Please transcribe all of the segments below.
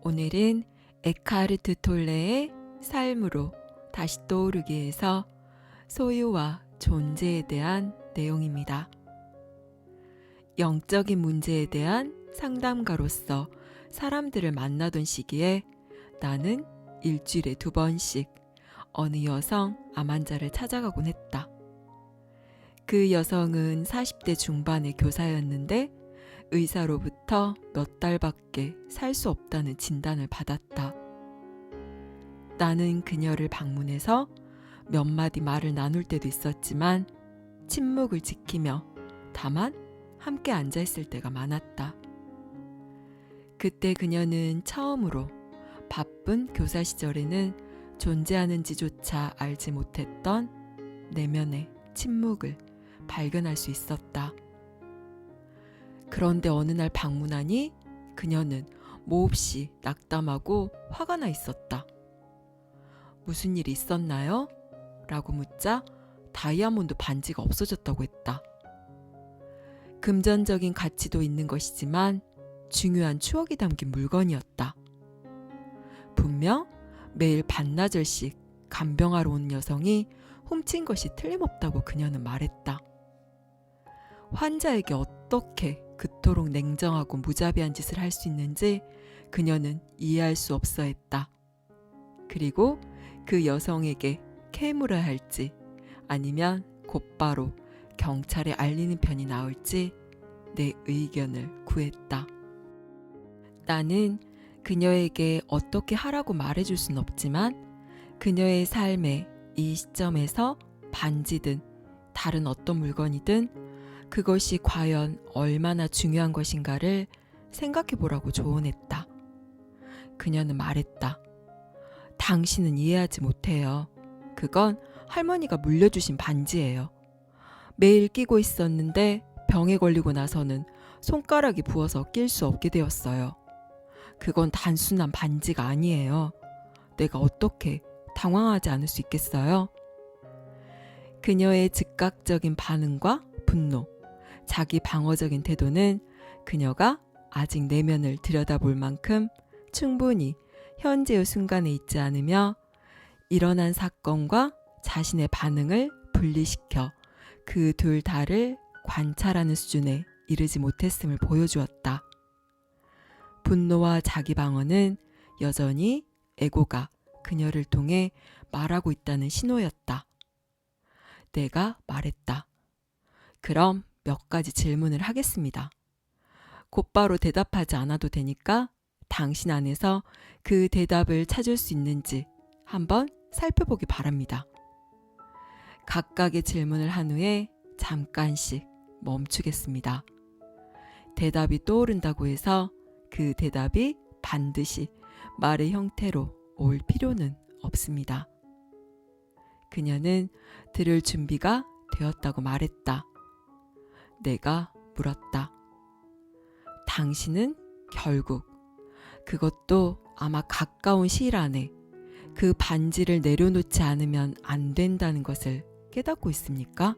오늘은 에카르트 톨레의 삶으로 다시 떠오르기에서 소유와 존재에 대한 내용입니다. 영적인 문제에 대한 상담가로서 사람들을 만나던 시기에 나는 일주일에 2번씩 어느 여성 암 환자를 찾아가곤 했다. 그 여성은 40대 중반의 교사였는데 의사로부터 몇 달밖에 살 수 없다는 진단을 받았다. 나는 그녀를 방문해서 몇 마디 말을 나눌 때도 있었지만 침묵을 지키며 다만 함께 앉아 있을 때가 많았다. 그때 그녀는 처음으로 바쁜 교사 시절에는 존재하는지조차 알지 못했던 내면의 침묵을 발견할 수 있었다. 그런데 어느 날 방문하니 그녀는 몹시 낙담하고 화가 나 있었다. 무슨 일이 있었나요? 라고 묻자 다이아몬드 반지가 없어졌다고 했다. 금전적인 가치도 있는 것이지만 중요한 추억이 담긴 물건이었다. 분명 매일 반나절씩 간병하러 온 여성이 훔친 것이 틀림없다고 그녀는 말했다. 환자에게 어떻게 그토록 냉정하고 무자비한 짓을 할 수 있는지 그녀는 이해할 수 없어 했다. 그리고 그 여성에게 캐물어야 할지 아니면 곧바로 경찰에 알리는 편이 나을지 내 의견을 구했다. 나는 그녀에게 어떻게 하라고 말해줄 순 없지만 그녀의 삶의 이 시점에서 반지든 다른 어떤 물건이든 그것이 과연 얼마나 중요한 것인가를 생각해 보라고 조언했다. 그녀는 말했다. 당신은 이해하지 못해요. 그건 할머니가 물려주신 반지예요. 매일 끼고 있었는데 병에 걸리고 나서는 손가락이 부어서 낄 수 없게 되었어요. 그건 단순한 반지가 아니에요. 내가 어떻게 당황하지 않을 수 있겠어요? 그녀의 즉각적인 반응과 분노, 자기 방어적인 태도는 그녀가 아직 내면을 들여다볼 만큼 충분히 현재의 순간에 있지 않으며 일어난 사건과 자신의 반응을 분리시켜 그 둘 다를 관찰하는 수준에 이르지 못했음을 보여주었다. 분노와 자기 방어는 여전히 에고가 그녀를 통해 말하고 있다는 신호였다. 내가 말했다. 그럼 몇 가지 질문을 하겠습니다. 곧바로 대답하지 않아도 되니까 당신 안에서 그 대답을 찾을 수 있는지 한번 살펴보기 바랍니다. 각각의 질문을 한 후에 잠깐씩 멈추겠습니다. 대답이 떠오른다고 해서 그 대답이 반드시 말의 형태로 올 필요는 없습니다. 그녀는 들을 준비가 되었다고 말했다. 내가 물었다. 당신은 결국 그것도 아마 가까운 시일 안에 그 반지를 내려놓지 않으면 안 된다는 것을 깨닫고 있습니까?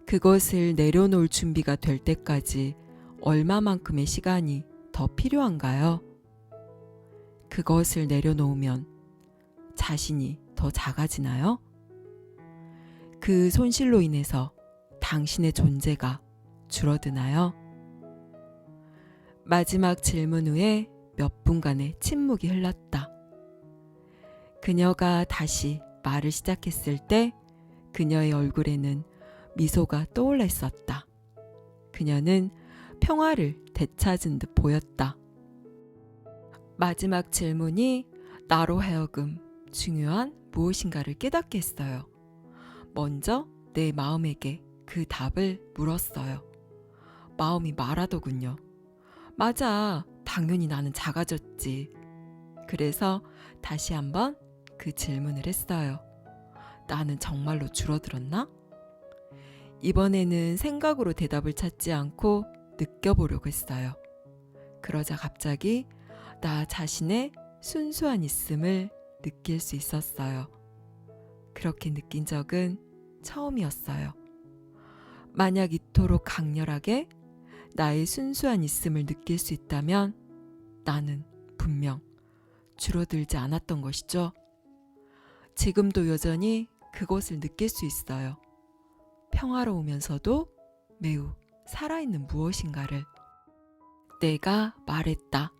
그것을 내려놓을 준비가 될 때까지 얼마만큼의 시간이 더 필요한가요? 그것을 내려놓으면 자신이 더 작아지나요? 그 손실로 인해서 당신의 존재가 줄어드나요? 마지막 질문 후에 몇 분간의 침묵이 흘렀다. 그녀가 다시 말을 시작했을 때 그녀의 얼굴에는 미소가 떠올라 있었다. 그녀는 평화를 되찾은 듯 보였다. 마지막 질문이 나로 하여금 중요한 무엇인가를 깨닫게 했어요. 먼저 내 마음에게 그 답을 물었어요. 마음이 말하더군요. 맞아, 당연히 나는 작아졌지. 그래서 다시 한번 그 질문을 했어요. 나는 정말로 줄어들었나? 이번에는 생각으로 대답을 찾지 않고 느껴보려고 했어요. 그러자 갑자기 나 자신의 순수한 있음을 느낄 수 있었어요. 그렇게 느낀 적은 처음이었어요. 만약 이토록 강렬하게 나의 순수한 있음을 느낄 수 있다면 나는 분명 줄어들지 않았던 것이죠. 지금도 여전히 그것을 느낄 수 있어요. 평화로우면서도 매우 살아있는 무엇인가를. 내가 말했다.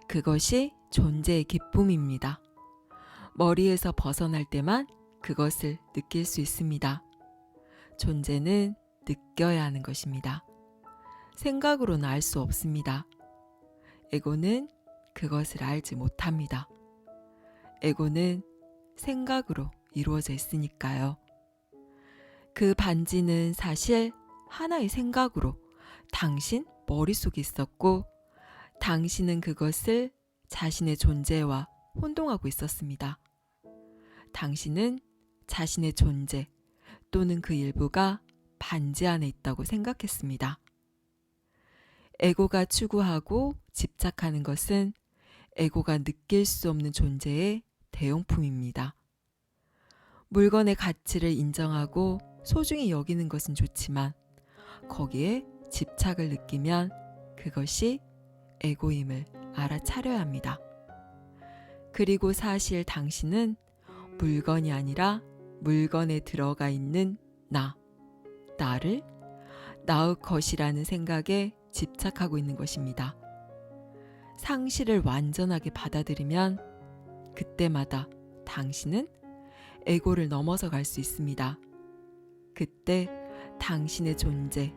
그것이 존재의 기쁨입니다. 머리에서 벗어날 때만 그것을 느낄 수 있습니다. 존재는 느껴야 하는 것입니다. 생각으로는 알 수 없습니다. 에고는 그것을 알지 못합니다. 에고는 생각으로 이루어져 있으니까요. 그 반지는 사실 하나의 생각으로 당신 머릿속에 있었고, 당신은 그것을 자신의 존재와 혼동하고 있었습니다. 당신은 자신의 존재 또는 그 일부가 반지 안에 있다고 생각했습니다. 에고가 추구하고 집착하는 것은 에고가 느낄 수 없는 존재의 대용품입니다. 물건의 가치를 인정하고 소중히 여기는 것은 좋지만 거기에 집착을 느끼면 그것이 에고임을 알아차려야 합니다. 그리고 사실 당신은 물건이 아니라 물건에 들어가 있는 나를 나의 것이라는 생각에 집착하고 있는 것입니다. 상실을 완전하게 받아들이면 그때마다 당신은 에고를 넘어서 갈 수 있습니다. 그때 당신의 존재,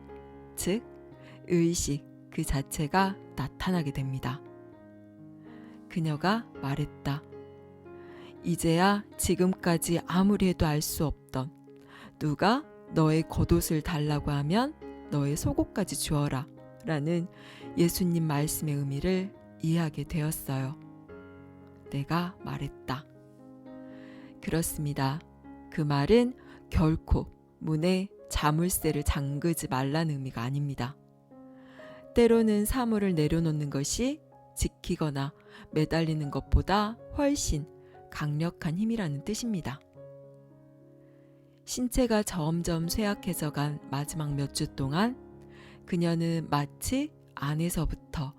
즉 의식 그 자체가 나타나게 됩니다. 그녀가 말했다. 이제야 지금까지 아무리 해도 알 수 없던, 누가 너의 겉옷을 달라고 하면 너의 속옷까지 주어라 라는 예수님 말씀의 의미를 이해하게 되었어요. 내가 말했다. 그렇습니다. 그 말은 결코 문에 자물쇠를 잠그지 말라는 의미가 아닙니다. 때로는 사물을 내려놓는 것이 지키거나 매달리는 것보다 훨씬 강력한 힘이라는 뜻입니다. 신체가 점점 쇠약해져간 마지막 몇 주 동안 그녀는 마치 안에서부터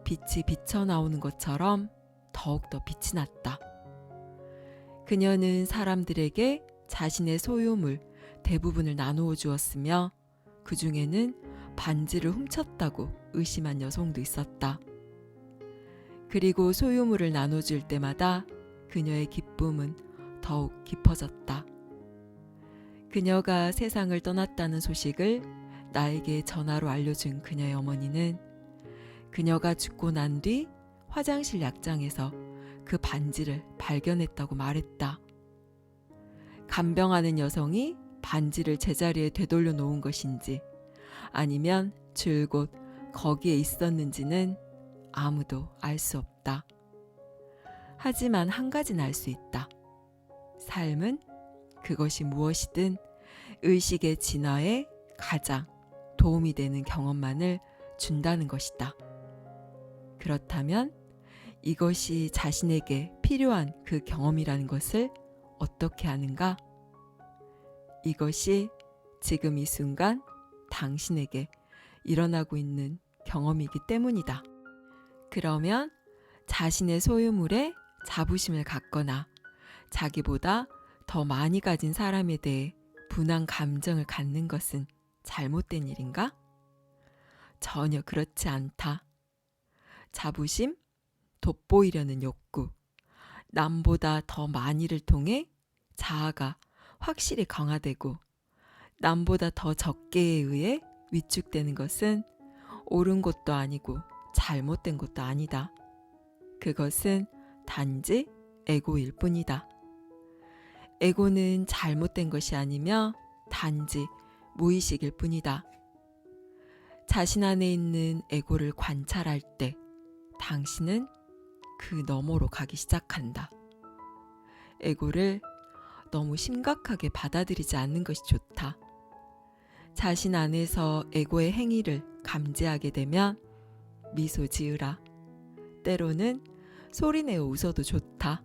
빛이 비쳐나오는 것처럼 더욱더 빛이 났다. 그녀는 사람들에게 자신의 소유물 대부분을 나누어 주었으며 그 중에는 반지를 훔쳤다고 의심한 여성도 있었다. 그리고 소유물을 나눠줄 때마다 그녀의 기쁨은 더욱 깊어졌다. 그녀가 세상을 떠났다는 소식을 나에게 전화로 알려준 그녀의 어머니는 그녀가 죽고 난 뒤 화장실 약장에서 그 반지를 발견했다고 말했다. 간병하는 여성이 반지를 제자리에 되돌려 놓은 것인지 아니면 줄곧 거기에 있었는지는 아무도 알 수 없다. 하지만 한 가지는 알 수 있다. 삶은 그것이 무엇이든 의식의 진화에 가장 도움이 되는 경험만을 준다는 것이다. 그렇다면 이것이 자신에게 필요한 그 경험이라는 것을 어떻게 아는가? 이것이 지금 이 순간 당신에게 일어나고 있는 경험이기 때문이다. 그러면 자신의 소유물에 자부심을 갖거나 자기보다 더 많이 가진 사람에 대해 분한 감정을 갖는 것은 잘못된 일인가? 전혀 그렇지 않다. 자부심, 돋보이려는 욕구, 남보다 더 많이를 통해 자아가 확실히 강화되고 남보다 더 적게에 의해 위축되는 것은 옳은 것도 아니고 잘못된 것도 아니다. 그것은 단지 에고일 뿐이다. 에고는 잘못된 것이 아니며 단지 무의식일 뿐이다. 자신 안에 있는 에고를 관찰할 때 당신은 그 너머로 가기 시작한다. 에고를 너무 심각하게 받아들이지 않는 것이 좋다. 자신 안에서 에고의 행위를 감지하게 되면 미소 지으라. 때로는 소리내어 웃어도 좋다.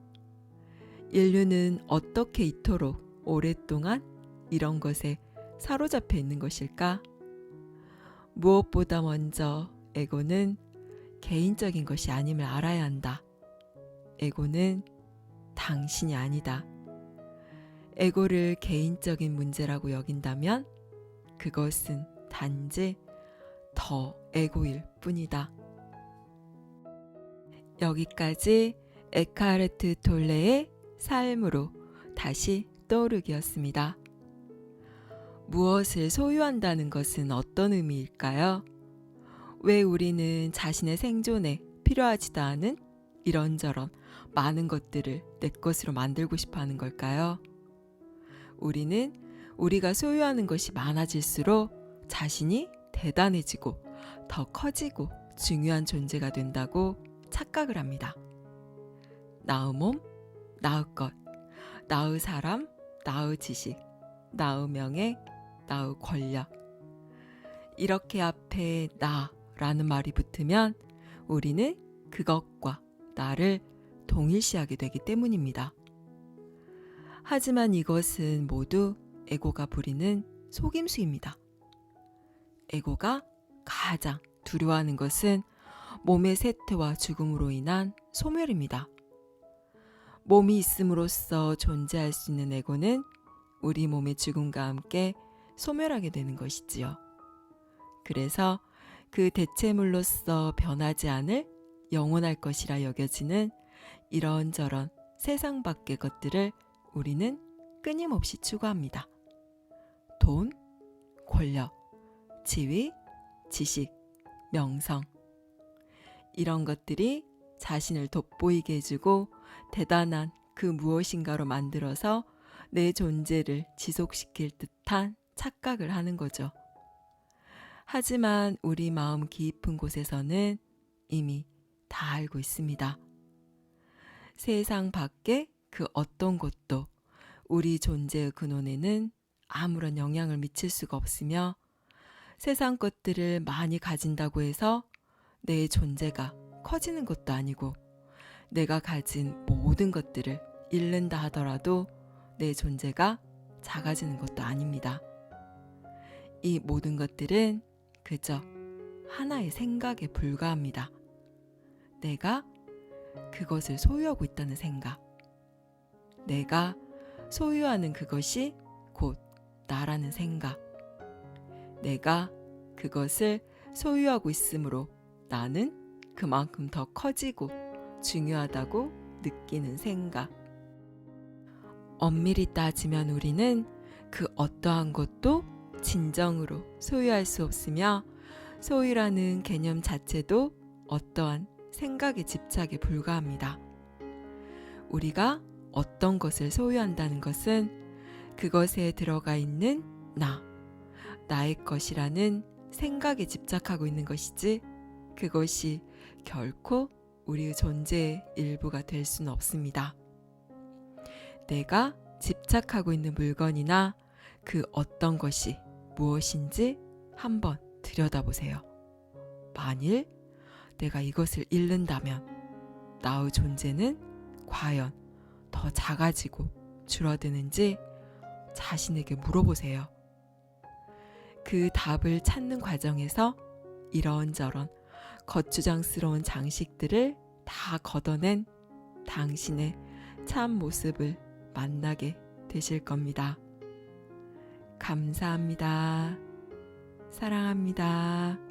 인류는 어떻게 이토록 오랫동안 이런 것에 사로잡혀 있는 것일까? 무엇보다 먼저 에고는 개인적인 것이 아님을 알아야 한다. 에고는 당신이 아니다. 에고를 개인적인 문제라고 여긴다면 그것은 단지 더 에고일 뿐이다. 여기까지 에크하르트 톨레의 삶으로 다시 떠오르기였습니다. 무엇을 소유한다는 것은 어떤 의미일까요? 왜 우리는 자신의 생존에 필요하지도 않은 이런저런 많은 것들을 내 것으로 만들고 싶어 하는 걸까요? 우리는 우리가 소유하는 것이 많아질수록 자신이 대단해지고 더 커지고 중요한 존재가 된다고 착각을 합니다. 나의 몸, 나의 것, 나의 사람, 나의 지식, 나의 명예, 나의 권력. 이렇게 앞에 나라는 말이 붙으면 우리는 그것과 나를 동일시하게 되기 때문입니다. 하지만 이것은 모두 에고가 부리는 속임수입니다. 에고가 가장 두려워하는 것은 몸의 쇠퇴와 죽음으로 인한 소멸입니다. 몸이 있음으로써 존재할 수 있는 에고는 우리 몸의 죽음과 함께 소멸하게 되는 것이지요. 그래서 그 대체물로서 변하지 않을 영원할 것이라 여겨지는 이런저런 세상 밖의 것들을 우리는 끊임없이 추구합니다. 돈, 권력, 지위, 지식, 명성. 이런 것들이 자신을 돋보이게 해주고 대단한 그 무엇인가로 만들어서 내 존재를 지속시킬 듯한 착각을 하는 거죠. 하지만 우리 마음 깊은 곳에서는 이미 다 알고 있습니다. 세상 밖에 그 어떤 것도 우리 존재의 근원에는 아무런 영향을 미칠 수가 없으며 세상 것들을 많이 가진다고 해서 내 존재가 커지는 것도 아니고 내가 가진 모든 것들을 잃는다 하더라도 내 존재가 작아지는 것도 아닙니다. 이 모든 것들은 그저 하나의 생각에 불과합니다. 내가 그것을 소유하고 있다는 생각. 내가 소유하는 그것이 곧 나라는 생각. 내가 그것을 소유하고 있으므로 나는 그만큼 더 커지고 중요하다고 느끼는 생각. 엄밀히 따지면 우리는 그 어떠한 것도 진정으로 소유할 수 없으며 소유라는 개념 자체도 어떠한 생각의 집착에 불과합니다. 우리가 어떤 것을 소유한다는 것은 그것에 들어가 있는 나의 것이라는 생각에 집착하고 있는 것이지 그것이 결코 우리의 존재의 일부가 될 수는 없습니다. 내가 집착하고 있는 물건이나 그 어떤 것이 무엇인지 한번 들여다보세요. 만일 내가 이것을 잃는다면 나의 존재는 과연 더 작아지고 줄어드는지 자신에게 물어보세요. 그 답을 찾는 과정에서 이런저런 거추장스러운 장식들을 다 걷어낸 당신의 참 모습을 만나게 되실 겁니다. 감사합니다. 사랑합니다.